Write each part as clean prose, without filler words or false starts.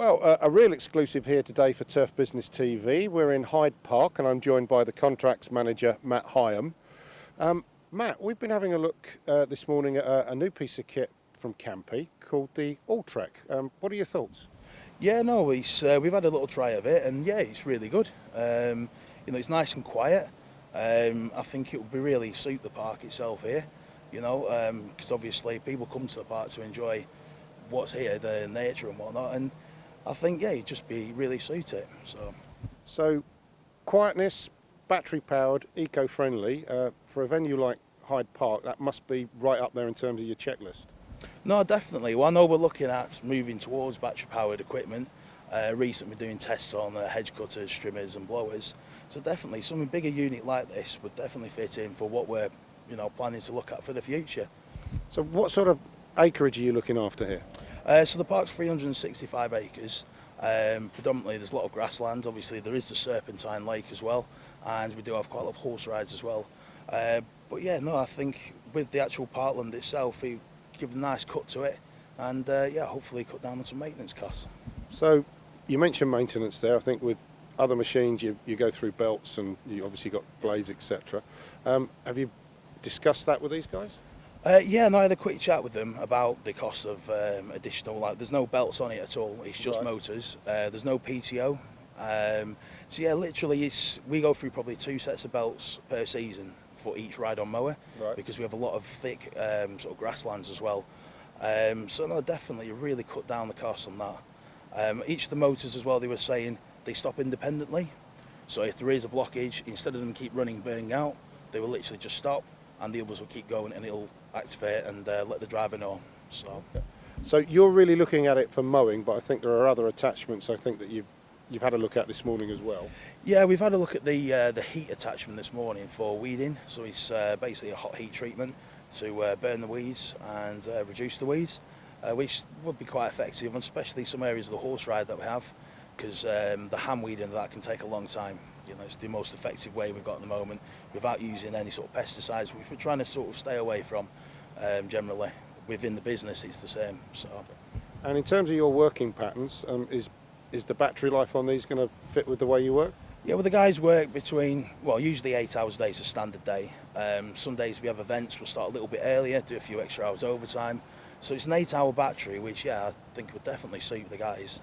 Well, a real exclusive here today for Turf Business TV. We're in Hyde Park and I'm joined by the contracts manager, Matt Higham. Matt, we've been having a look this morning at a new piece of kit from Campey called the Alltrec. What are your thoughts? Yeah, no, we've had a little try of it, and yeah, it's really good. It's nice and quiet. I think it would be really suit the park itself here, because obviously people come to the park to enjoy what's here, the nature and whatnot, and I think, yeah, it'd just be really suit it. So quietness, battery powered, eco-friendly, for a venue like Hyde Park, that must be right up there in terms of your checklist. No, definitely. Well, I know we're looking at moving towards battery-powered equipment. Recently, we're doing tests on hedge cutters, trimmers, and blowers. So definitely, something bigger unit like this would definitely fit in for what we're, planning to look at for the future. So what sort of acreage are you looking after here? So the park's 365 acres. Predominantly, there's a lot of grassland. Obviously, there is the Serpentine Lake as well, and we do have quite a lot of horse rides as well. But yeah, no, I think with the actual parkland itself, it give a nice cut to it, and yeah, hopefully cut down on some maintenance costs. So you mentioned maintenance there. I think with other machines you go through belts and you obviously got blades, etc. Have you discussed that with these guys? Yeah, no, I had a quick chat with them about the cost of additional, there's no belts on it at all, it's just Right. motors, there's no PTO. So yeah, literally we go through probably 2 sets of belts per season for each ride-on mower, Right. because we have a lot of thick sort of grasslands as well. So no, definitely you really cut down the cost on that. Each of the motors as well, they were saying they stop independently. So if there is a blockage, instead of them keep running, burning out, they will literally just stop, and the others will keep going, and it'll activate and let the driver know. So you're really looking at it for mowing, but I think there are other attachments I think that you've had a look at this morning as well. Yeah, we've had a look at the heat attachment this morning for weeding. So it's basically a hot heat treatment to burn the weeds and reduce the weeds, which would be quite effective, and especially some areas of the horse ride that we have, because the hand weeding of that can take a long time. It's the most effective way we've got at the moment without using any sort of pesticides, which we're trying to sort of stay away from generally. Within the business, it's the same. And in terms of your working patterns, is the battery life on these going to fit with the way you work? Yeah, well, the guys work between, usually 8 hours a day is a standard day. Some days we have events, we'll start a little bit earlier, do a few extra hours overtime. So it's an 8-hour battery, which, yeah, I think would definitely suit the guys.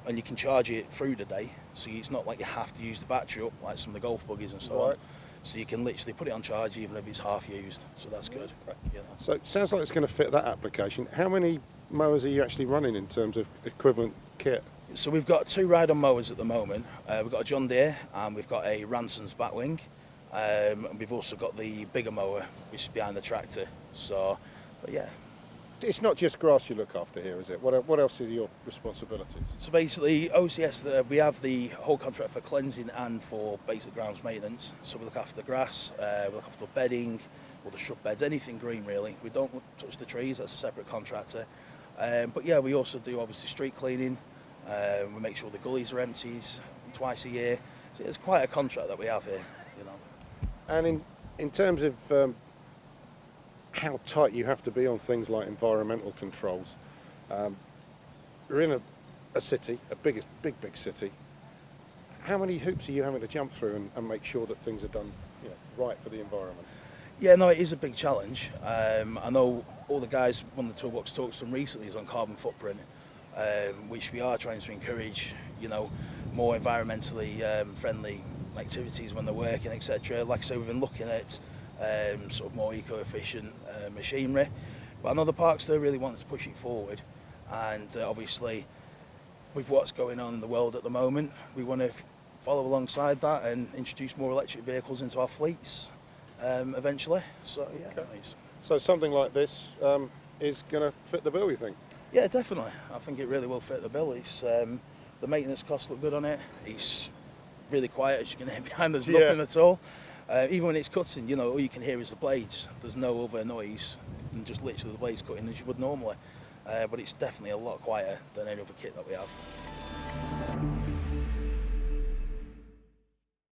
And you can charge it through the day, so it's not like you have to use the battery up like some of the golf buggies and so on. So you can literally put it on charge even if it's half used, so that's good. Okay. So it sounds like it's going to fit that application. How many mowers are you actually running in terms of equivalent kit? So we've got 2 ride-on mowers at the moment. We've got a John Deere and we've got a Ranson's Batwing. And we've also got the bigger mower, which is behind the tractor. But yeah. It's not just grass you look after here, is it? What else are your responsibilities? So basically, OCS, we have the whole contract for cleansing and for basic grounds maintenance. So we look after the grass, we look after the bedding, or the shrub beds, anything green really. We don't touch the trees, that's a separate contractor. But yeah, we also do obviously street cleaning. We make sure the gullies are emptied twice a year. So it's quite a contract that we have here, And in terms of how tight you have to be on things like environmental controls, we're in a city, a big city. How many hoops are you having to jump through and make sure that things are done right for the environment? Yeah, no, it is a big challenge. I know all the guys, one of the Toolbox talks to them recently is on carbon footprint, which we are trying to encourage, more environmentally friendly activities when they're working, etc. Like I say, we've been looking at sort of more eco-efficient machinery, but I know the parks there really want to push it forward, and obviously with what's going on in the world at the moment, we want to follow alongside that and introduce more electric vehicles into our fleets eventually. So yeah. Okay. Nice. So something like this is going to fit the bill, you think? Yeah, definitely. I think it really will fit the bill. It's the maintenance costs look good on it. It's really quiet, as you can hear behind. There's nothing at all. Even when it's cutting, all you can hear is the blades. There's no other noise than just literally the blades cutting as you would normally. But it's definitely a lot quieter than any other kit that we have.